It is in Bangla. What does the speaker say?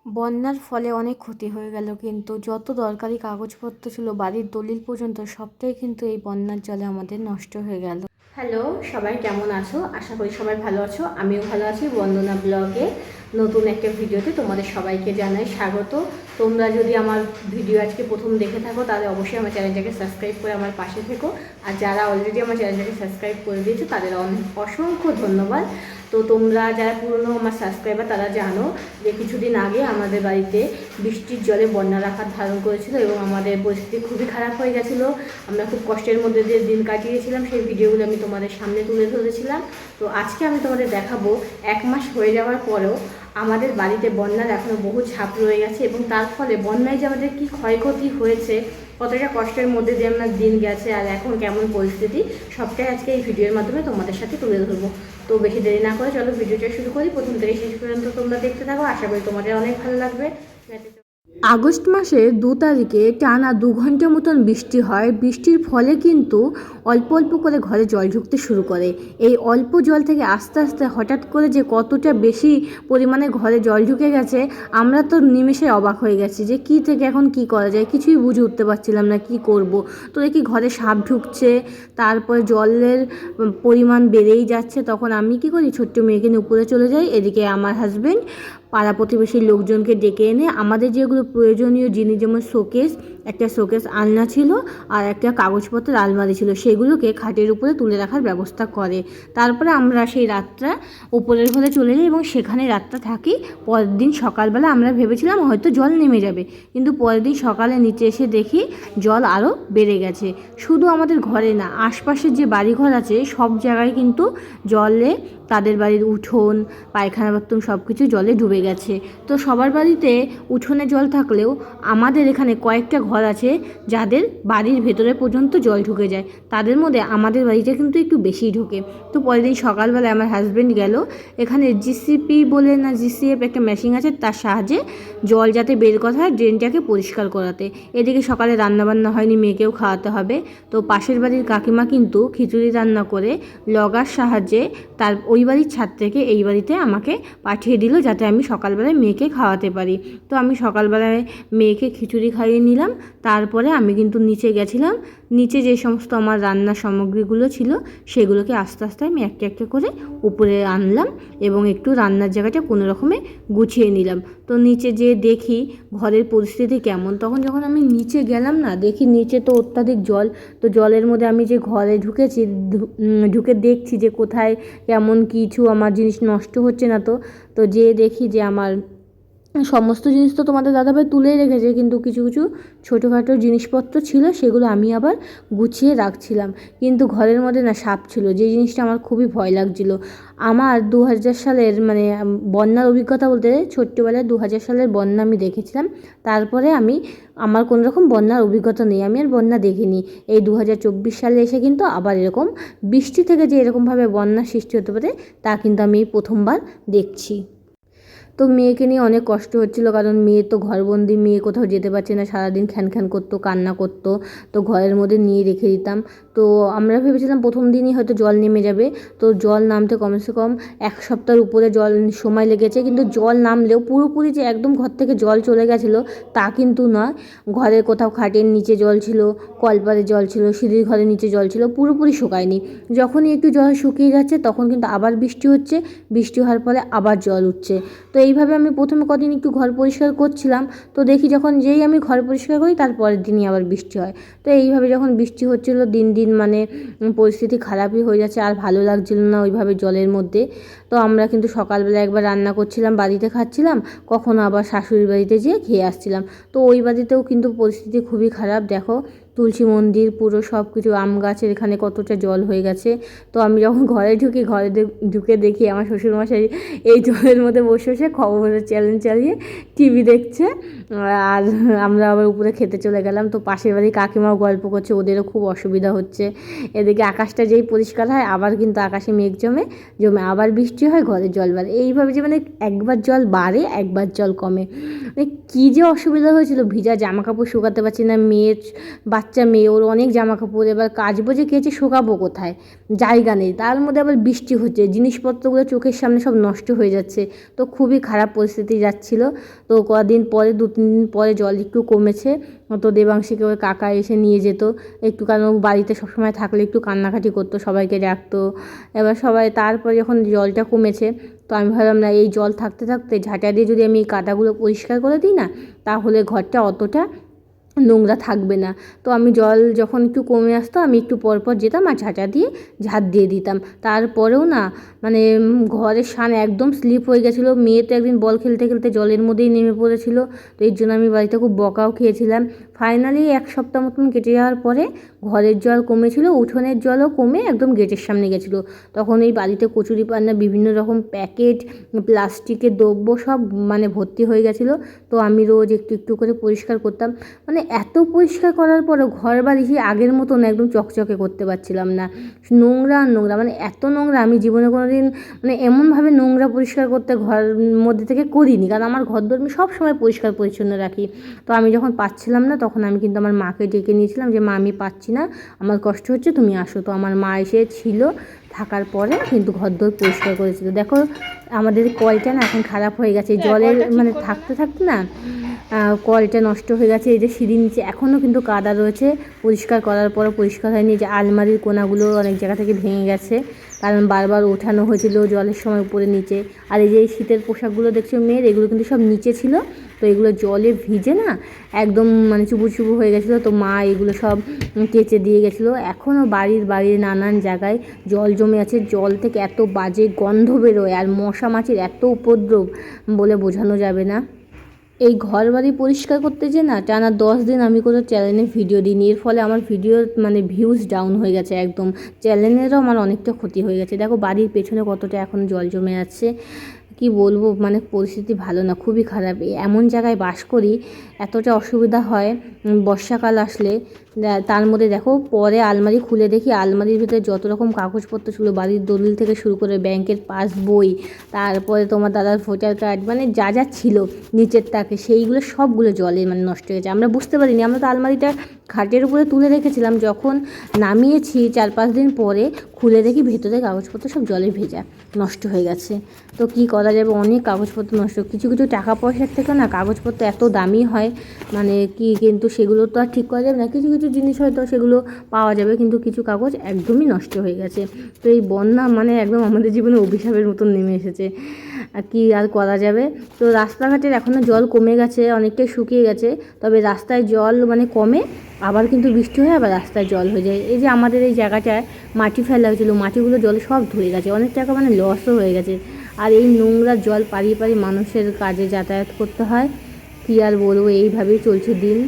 বন্যার ফলে অনেক ক্ষতি হয়ে গেল, কিন্তু যত দরকারি কাগজপত্র ছিল বাড়ির দলিল পর্যন্ত সবটাই কিন্তু এই বন্যার জলে আমাদের নষ্ট হয়ে গেল। হ্যালো, সবাই কেমন আছো? আশা করি সবাই ভালো আছো। আমিও ভালো আছি। বন্দনা ব্লগে নতুন একটা ভিডিওতে তোমাদের সবাইকে জানাই স্বাগত। তোমরা যদি আমার ভিডিও আজকে প্রথম দেখে থাকো তাহলে অবশ্যই আমার চ্যানেলটাকে সাবস্ক্রাইব করে আমার পাশে থেকো। আর যারা অলরেডি আমার চ্যানেলটাকে সাবস্ক্রাইব করে দিয়েছো তাদের অসংখ্য ধন্যবাদ। তো তোমরা যারা পুরনো আমার সাবস্ক্রাইবার তারা জানো যে কিছুদিন আগে আমাদের বাড়িতে বৃষ্টির জলে বন্যার আকার ধারণ করেছিল এবং আমাদের পরিস্থিতি খুবই খারাপ হয়ে গেছিলো। আমরা খুব কষ্টের মধ্যে দিয়ে দিন কাটিয়েছিলাম। সেই ভিডিওগুলো আমি তোমাদের সামনে তুলে ধরেছিলাম। তো আজকে আমি তোমাদের দেখাবো 1 মাস হয়ে যাওয়ার পরেও আমাদের বাড়িতে বন্যার এখনও বহু ছাপ রয়ে গেছে এবং তার ফলে বন্যায় যে আমাদের কী ক্ষয়ক্ষতি হয়েছে, কতটা কষ্টের মধ্যে দিয়ে আমার দিন গেছে আর এখন কেমন পরিস্থিতি, সবটাই আজকে এই ভিডিওর মাধ্যমে তোমাদের সাথে তুলে ধরবো। তো বেশি দেরি না করে চলো ভিডিওটা শুরু করি। প্রথম থেকে শেষ পর্যন্ত তোমরা দেখতে থাকো, আশা করি তোমাদের অনেক ভালো লাগবে। আগস্ট মাসের 2 তারিখে টানা 2 ঘন্টা মতন বৃষ্টি হয়। বৃষ্টির ফলে কিন্তু অল্প অল্প করে ঘরে জল ঢুকতে শুরু করে। এই অল্প জল থেকে আস্তে আস্তে হঠাৎ করে যে কতটা বেশি পরিমাণে ঘরে জল ঢুকে গেছে, আমরা তো নিমেষে অবাক হয়ে গেছি যে কী থেকে এখন কি করা যায়, কিছুই বুঝে উঠতে পারছিলাম না কি করব। তো দেখি ঘরে সাপ ঢুকছে, তারপরে জলের পরিমাণ বেড়েই যাচ্ছে। তখন আমি কি করি, ছোট্ট মেয়েকে নিয়ে উপরে চলে যাই। এদিকে আমার হাজব্যান্ড পাড়া প্রতিবেশীর লোকজনকে ডেকে এনে আমাদের যেগুলো প্রয়োজনীয় জিনিস, যেমন একটা শোকেস আলনা ছিল আর একটা কাগজপত্রের আলমারি ছিল, সেগুলোকে খাটের উপরে তুলে রাখার ব্যবস্থা করে। তারপরে আমরা সেই রাতটা উপরের ঘরে চলে যাই এবং সেখানে রাতটা থাকি। পরের দিন সকালবেলা আমরা ভেবেছিলাম হয়তো জল নেমে যাবে, কিন্তু পরের দিন সকালে নিচে এসে দেখি জল আরও বেড়ে গেছে। শুধু আমাদের ঘরে না, আশপাশের যে বাড়িঘর আছে সব জায়গায় কিন্তু জলে, তাদের বাড়ির উঠোন, পায়খানা বাথরুম সব কিছু জলে ডুবে গেছে। তো সবার বাড়িতে উঠোনে জল থাকলেও আমাদের এখানে কয়েকটা ঘর আছে যাদের বাড়ির ভেতরে পর্যন্ত জল ঢুকে যায়। তাদের মধ্যে আমাদের বাড়িটা কিন্তু একটু বেশিই ঢোকে। তো পরের দিন সকালবেলায় আমার হাজব্যান্ড গেল এখানে জিসিপি বলে না জিসিএফ একটা মেশিন আছে, তার সাহায্যে জল যাতে বের করা হয় ড্রেনটাকে পরিষ্কার করাতে। এদিকে সকালে রান্নাবান্না হয়নি, মেয়েকেও খাওয়াতে হবে। তো পাশের বাড়ির কাকিমা কিন্তু খিচুড়ি রান্না করে লগার সাহায্যে তার ওই বাড়ির ছাদ থেকে এই বাড়িতে আমাকে পাঠিয়ে দিল যাতে আমি সকালবেলায় মেয়েকে খাওয়াতে পারি। তো আমি সকালবেলায় মেয়েকে খিচুড়ি খাইয়ে নিলাম। তারপরে আমি কিন্তু নিচে গেছিলাম। নিচে যে সমস্ত আমার রান্নার সামগ্রীগুলো ছিল সেগুলোকে আস্তে আস্তে আমি একটা একটা করে উপরে আনলাম এবং একটু রান্নার জায়গাটা কোনো রকমে গুছিয়ে নিলাম। তো নিচে যেয়ে দেখি ঘরের পরিস্থিতি কেমন। তখন যখন আমি নিচে গেলাম না, দেখি নিচে তো অত্যাধিক জল। তো জলের মধ্যে আমি যে ঘরে ঢুকেছি, ঢুকে দেখছি যে কোথায় কেমন কিছু আমার জিনিস নষ্ট হচ্ছে না। তো যেয়ে দেখি যে আমার সমস্ত জিনিস তো তোমাদের দাদাভাই তুলেই রেখেছে, কিন্তু কিছু কিছু ছোটোখাটো জিনিসপত্র ছিল সেগুলো আমি আবার গুছিয়ে রাখছিলাম। কিন্তু ঘরের মধ্যে না সাপ ছিল, যে জিনিসটা আমার খুবই ভয় লাগছিল। আমার 2000 সালের মানে বন্যার অভিজ্ঞতা বলতে ছোট্টবেলায় 2000 সালের বন্যা আমি দেখেছিলাম। তারপরে আমার কোনো রকম বন্যার অভিজ্ঞতা নেই, আমি আর বন্যা দেখিনি। এই 2024 সালে এসে কিন্তু আবার এরকম বৃষ্টি থেকে যে এরকমভাবে বন্যার সৃষ্টি হতে পারে তা কিন্তু আমি প্রথমবার দেখছি। তো মেয়েকে নিয়ে অনেক কষ্ট হচ্ছিল, কারণ মেয়ে তো ঘরবন্দি, মেয়ে কোথাও যেতে পারছে না, সারাদিন খ্যান করতো, কান্না করতো। তো ঘরের মধ্যে নিয়ে রেখে দিতাম। তো আমরা ভেবেছিলাম প্রথম দিনই হয়তো জল নেমে যাবে। তো জল নামতে কমসে কম 1 সপ্তাহের উপরে জল সময় লেগেছে, কিন্তু জল নামলেও পুরোপুরি যে একদম ঘর থেকে জল চলে গেছিলো তা কিন্তু নয়। ঘরের কোথাও খাটের নিচে জল ছিল, কলপারে জল ছিল, সিঁড়ির ঘরের নিচে জল ছিল, পুরোপুরি শুকায়নি। যখনই একটু জল শুকিয়ে যাচ্ছে তখন কিন্তু আবার বৃষ্টি হচ্ছে, বৃষ্টি হওয়ার ফলে আবার জল উঠছে। তো এইভাবে আমি প্রথমে কদিন একটু ঘর পরিষ্কার করছিলাম। তো দেখি যখন যেই আমি ঘর পরিষ্কার করি তার পরের দিনই আবার বৃষ্টি হয়। তো এইভাবে যখন বৃষ্টি হচ্ছিলো দিন দিন মানে পরিস্থিতি খারাপই হয়ে যাচ্ছে, আর ভালো লাগছিল না ওইভাবে জলের মধ্যে। তো আমরা কিন্তু সকালবেলা একবার রান্না করছিলাম, বাড়িতে খাচ্ছিলাম, কখনো আবার শাশুড়ির বাড়িতে যেয়ে খেয়ে আসছিলাম। তো ওই বাড়িতেও কিন্তু পরিস্থিতি খুবই খারাপ। দেখো তুলসী মন্দির পুরো সব কিছু, আম গাছের এখানে কতটা জল হয়ে গেছে। তো আমি যখন ঘরে ঢুকি, ঢুকে দেখি আমার শ্বশুরমশাই এই জলের মধ্যে বসে বসে খবরের চ্যানেল চালিয়ে টিভি দেখছে। আর আমরা আবার উপরে খেতে চলে গেলাম। তো পাশের বাড়ি কাকিমাও গল্প করছে, ওদেরও খুব অসুবিধা হচ্ছে। এদিকে আকাশটা যেই পরিষ্কার হয় আবার কিন্তু আকাশে মেঘ জমে আবার বৃষ্টি হয়, ঘরে জল বাড়ে। এইভাবে যে মানে একবার জল বাড়ে একবার জল কমে, মানে কী যে অসুবিধা হয়েছিল। ভিজা জামা কাপড় শুকাতে পারছি না, মেয়ের বাচ্চা মেয়ে, ওর অনেক জামা কাপড়, এবার কাচবো যে কেচে শুকাবো কোথায়, জায়গা নেই, তার মধ্যে আবার বৃষ্টি হচ্ছে, জিনিসপত্রগুলো চোখের সামনে সব নষ্ট হয়ে যাচ্ছে। তো খুবই খারাপ পরিস্থিতি যাচ্ছিলো। তো কদিন পরে 2-3 দিন পরে জল একটু কমেছে। তো দেবাংশীকে ওর কাকা এসে নিয়ে যেত একটু, কারণ বাড়িতে সবসময় থাকলে একটু কান্নাকাটি করতো, সবাইকে ডাকতো। এবার সবাই, তারপরে যখন জলটা কমেছে, তো আমি ভাবলাম না, এই জল থাকতে থাকতে ঝাঁটা দিয়ে যদি আমি এই কাদাগুলো পরিষ্কার করে দিই না, তাহলে ঘরটা অতটা নোংরা থাকবে না। তো আমি জল যখন একটু কমে আসতো, আমি একটু পর পর যেতাম আর ঝাঁটা দিয়ে ঝাঁট দিয়ে দিতাম। তারপরেও না, মানে ঘরের সান একদম স্লিপ হয়ে গেছিলো। মেয়ে তো একদিন বল খেলতে খেলতে জলের মধ্যেই নেমে পড়েছিল। তো এর জন্য আমি বাড়িতে খুব বকাও খেয়েছিলাম। ফাইনালি 1 সপ্তাহ মতন কেটে যাওয়ার পরে ঘরের জল কমেছিল, উঠোনের জলও কমে একদম গেটের সামনে গেছিলো। তখন এই বাড়িতে কচুরি পানা, বিভিন্ন রকম প্যাকেট, প্লাস্টিকের দ্রব্য সব মানে ভর্তি হয়ে গেছিলো। তো আমি রোজ একটু একটু করে পরিষ্কার করতাম। মানে এত পরিষ্কার করার পরেও ঘর বাড়ি সেই আগের মতন একদম চকচকে করতে পারছিলাম না। নোংরা আর নোংরা, মানে এত নোংরা আমি জীবনে কোনো দিন মানে এমনভাবে নোংরা পরিষ্কার করতে ঘর মধ্যে থেকে করিনি, কারণ আমার ঘরদোর আমি সবসময় পরিষ্কার পরিচ্ছন্ন রাখি। তো আমি যখন পাচ্ছিলাম না, তখন আমি কিন্তু আমার মাকে ডেকে নিয়েছিলাম যে মা, আমি পাচ্ছি না, আমার কষ্ট হচ্ছে, তুমি আসো। তো আমার মা এসে ছিল, থাকার পরে কিন্তু ঘরদোর পরিষ্কার করেছিল। দেখো আমাদের কলটা না এখন খারাপ হয়ে গেছে, জলের মানে থাকতে থাকতে না কলটা নষ্ট হয়ে গেছে। এই যে সিঁড়ির নিচে এখনও কিন্তু কাদা রয়েছে, পরিষ্কার করার পরও পরিষ্কার হয়নি। যে আলমারির কোনাগুলো অনেক জায়গা থেকে ভেঙে গেছে, কারণ বারবার ওঠানো হয়েছিল জলের সময় উপরে নিচে। আর এই যে এই শীতের পোশাকগুলো দেখছো মেয়ের, এগুলো কিন্তু সব নিচে ছিল। তো এগুলো জলে ভিজে না একদম মানে চুবুর চুবুর হয়ে গেছিলো। তো মা এগুলো সব কেচে দিয়ে গেছিলো। এখনও বাড়ির নানান জায়গায় জল জমে আছে, জল থেকে এত বাজে গন্ধ বেরোয়, আর মশা মাছির এত উপদ্রব বলে বোঝানো যাবে না। এই ঘর বাড়ি পরিষ্কার করতে যে না টানা 10 দিন আমি কোনো চ্যানেলে ভিডিও দিইনি, এর ফলে আমার ভিডিওর মানে ভিউজ ডাউন হয়ে গেছে একদম, চ্যানেলেরও আমার অনেকটা ক্ষতি হয়ে গেছে। দেখো বাড়ির পেছনে কতটা এখন জল জমে আছে, কি বলবো, মানে পরিস্থিতি ভালো না, খুবই খারাপ। এমন জায়গায় বাস করি, এতটা অসুবিধা হয় বর্ষাকাল আসলে। তার মধ্যে দেখো পরে আলমারি খুলে দেখি, আলমারির ভিতরে যত রকম কাগজপত্র ছিল, বাড়ির দলিল থেকে শুরু করে ব্যাংকের পাসবই, তারপরে তোমার দাদার ভোটার কার্ড, মানে যা যা ছিল নিচের তাকে, সেইগুলো সবগুলো জলে মানে নষ্ট হয়ে গেছে। আমরা বুঝতে পারিনি, আমরা তো আলমারিটা খাটের উপরে তুলে রেখেছিলাম, যখন নামিয়েছি 4-5 দিন পরে খুলে দেখি ভেতরে কাগজপত্র সব জলে ভেজা, নষ্ট হয়ে গেছে। তো কী করা যাবে, অনেক কাগজপত্র নষ্ট। কিছু কিছু টাকা পয়সার থেকে না কাগজপত্র এত দামি হয়, মানে কি, কিন্তু সেগুলো তো আর ঠিক করা যাবে না। কিছু কিছু জিনিস হয়তো সেগুলো পাওয়া যাবে, কিন্তু কিছু কাগজ একদমই নষ্ট হয়ে গেছে। তো এই বন্যা মানে একদম আমাদের জীবনে অভিশাপের মতন নেমে এসেছে, আর কি আর করা যাবে। তো রাস্তাঘাটের এখনও জল কমে গেছে, অনেকটাই শুকিয়ে গেছে, তবে রাস্তায় জল মানে কমে, আবার কিন্তু বৃষ্টি হয়ে আবার রাস্তায় জল হয়ে যায়। এই যে আমাদের এই জায়গাটায় মাটি ফেলা হয়েছিল, মাটিগুলো জলে সব ধুয়ে গেছে, অনেক টাকা মানে লসও হয়ে গেছে। আর এই নোংরা জল পাড়িয়ে পাড়িয়ে মানুষের কাজে যাতায়াত করতে হয়, কী আর বলবো, এইভাবেই চলছে দিন।